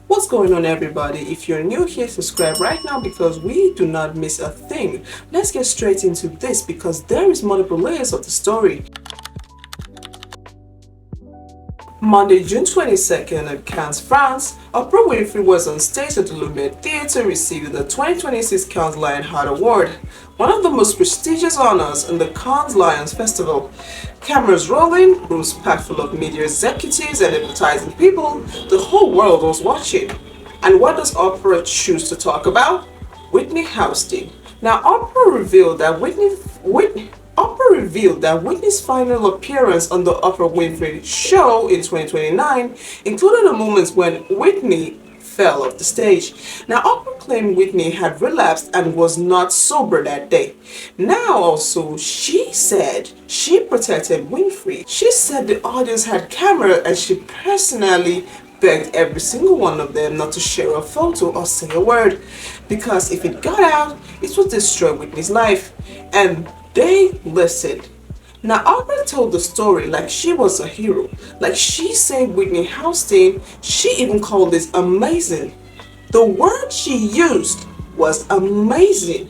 What's going on, everybody? If you're new here, subscribe right now because we do not miss a thing. Let's get straight into this because there is multiple layers of the story. Monday, June 22nd at Cannes, France, Oprah Winfrey was on stage at the Lumiere Theatre receiving the 2026 Cannes Lion Heart Award, one of the most prestigious honors in the Cannes Lions Festival. Cameras rolling, rooms packed full of media executives and advertising people, the whole world was watching. And what does Oprah choose to talk about? Whitney Houston. Now, Oprah revealed that Whitney's final appearance on the Oprah Winfrey Show in 2029 included a moment when Whitney fell off the stage. Now, Oprah claimed Whitney had relapsed and was not sober that day. Now, also, she said she protected Winfrey. She said the audience had camera and she personally begged every single one of them not to share a photo or say a word because if it got out, it would destroy Whitney's life. And they listened. Now, Oprah told the story like she was a hero. Like she saved Whitney Houston. She even called this amazing. The word she used was amazing.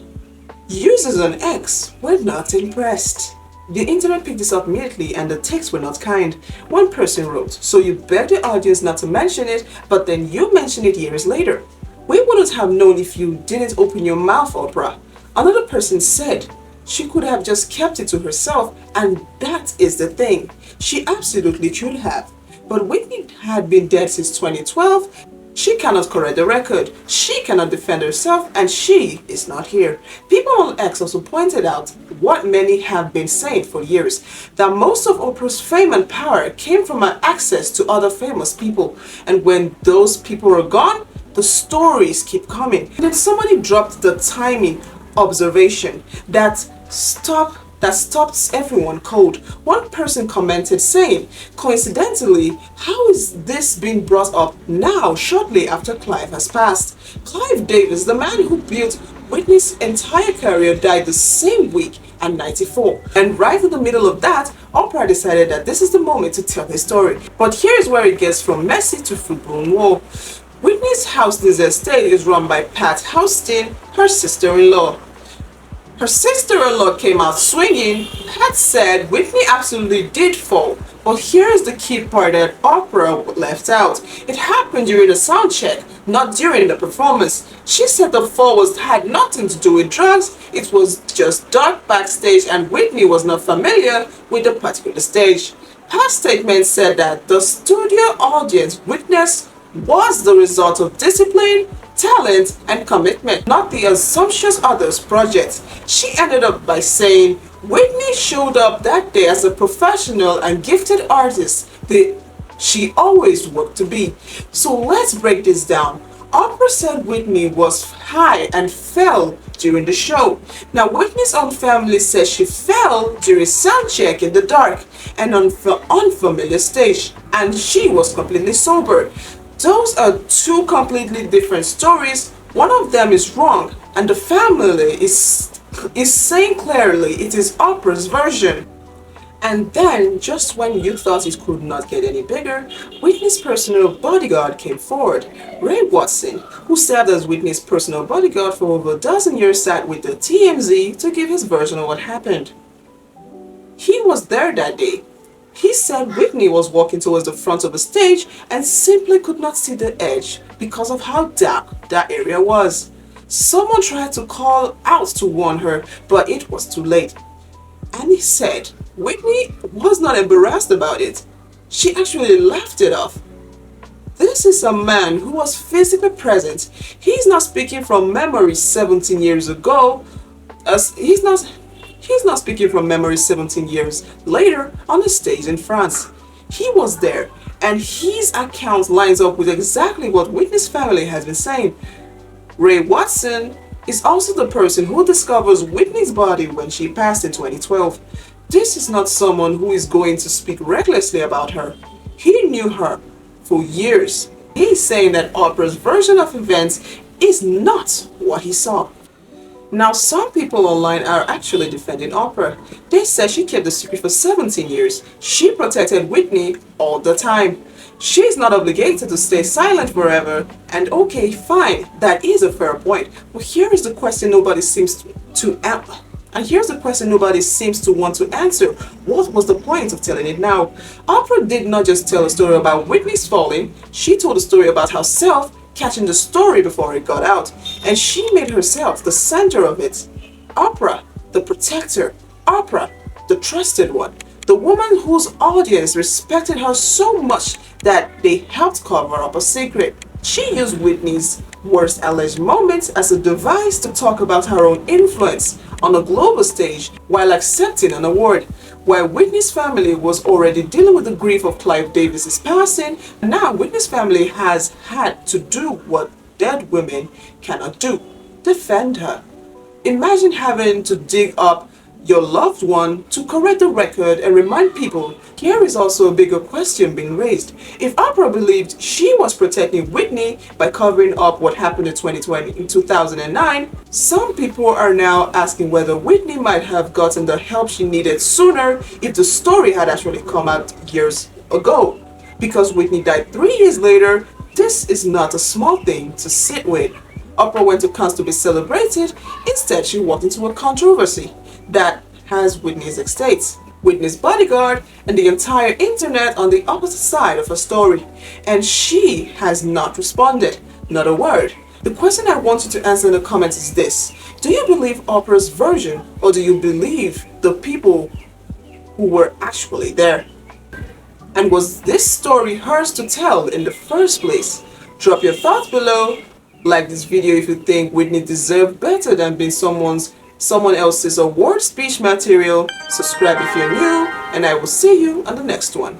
Users on X were not impressed. The internet picked this up immediately and the texts were not kind. One person wrote, "So you begged the audience not to mention it, but then you mentioned it years later. We wouldn't have known if you didn't open your mouth, Oprah." Another person said, "She could have just kept it to herself, and that is the thing. She absolutely should have. But Whitney had been dead since 2012. She cannot correct the record. She cannot defend herself, and she is not here." People on X also pointed out what many have been saying for years, that most of Oprah's fame and power came from her access to other famous people. And when those people are gone, the stories keep coming. And then somebody dropped the timing observation that stops everyone cold. One person commented saying, "Coincidentally, how is this being brought up now shortly after Clive has passed?" Clive Davis, the man who built Whitney's entire career, died the same week at 94. And right in the middle of that, Oprah decided that this is the moment to tell his story. But here's where it gets from messy to full-blown war. Whitney's Houston's estate is run by Pat Houston, her sister-in-law. Her sister-in-law came out swinging. Pat said Whitney absolutely did fall. But here is the key part that Oprah left out. It happened during the sound check, not during the performance. She said the fall had nothing to do with drugs. It was just dark backstage and Whitney was not familiar with the particular stage. Pat's statement said that the studio audience witnessed was the result of discipline, talent, and commitment, not the assumptions others project. She ended up by saying, "Whitney showed up that day as a professional and gifted artist she always worked to be." So let's break this down. Oprah said Whitney was high and fell during the show. Now, Whitney's own family says she fell during sound check in the dark and on unfamiliar stage, and she was completely sober. Those are two completely different stories. One of them is wrong, and the family is saying clearly it is Oprah's version. And then, just when you thought it could not get any bigger, Whitney's personal bodyguard came forward. Ray Watson, who served as Whitney's personal bodyguard for over a dozen years, sat with the TMZ to give his version of what happened. He was there that day. He said Whitney was walking towards the front of the stage and simply could not see the edge because of how dark that area was. Someone tried to call out to warn her, but it was too late. And he said Whitney was not embarrassed about it. She actually laughed it off. This is a man who was physically present. He's not speaking from memory 17 years ago. He's not speaking from memory 17 years later on the stage in France. He was there, and his account lines up with exactly what Whitney's family has been saying. Ray Watson is also the person who discovers Whitney's body when she passed in 2012. This is not someone who is going to speak recklessly about her. He knew her for years. He's saying that Oprah's version of events is not what he saw. Now, some people online are actually defending Oprah. They say she kept the secret for 17 years. She protected Whitney all the time. She's not obligated to stay silent forever. And okay, fine, that is a fair point. But here is the question nobody seems to and here's the question nobody seems to want to answer. What was the point of telling it now? Oprah did not just tell a story about Whitney's falling, she told a story about herself catching the story before it got out. And she made herself the center of it. Oprah, the protector. Oprah, the trusted one. The woman whose audience respected her so much that they helped cover up a secret. She used Whitney's worst alleged moments as a device to talk about her own influence on a global stage while accepting an award. While Whitney's family was already dealing with the grief of Clive Davis's passing, now Whitney's family has had to do what dead women cannot do: defend her. Imagine having to dig up your loved one to correct the record and remind people. Here is also a bigger question being raised. If Oprah believed she was protecting Whitney by covering up what happened in 2009, some people are now asking whether Whitney might have gotten the help she needed sooner if the story had actually come out years ago. Because Whitney died 3 years later, this is not a small thing to sit with. Oprah went to Cannes to be celebrated. Instead, she walked into a controversy that has Whitney's estate, Whitney's bodyguard, and the entire internet on the opposite side of her story. And she has not responded, not a word. The question I want you to answer in the comments is this: do you believe Oprah's version, or do you believe the people who were actually there? And was this story hers to tell in the first place? Drop your thoughts below. Like this video if you think Whitney deserved better than being someone else's award speech material. Subscribe if you're new, and I will see you on the next one.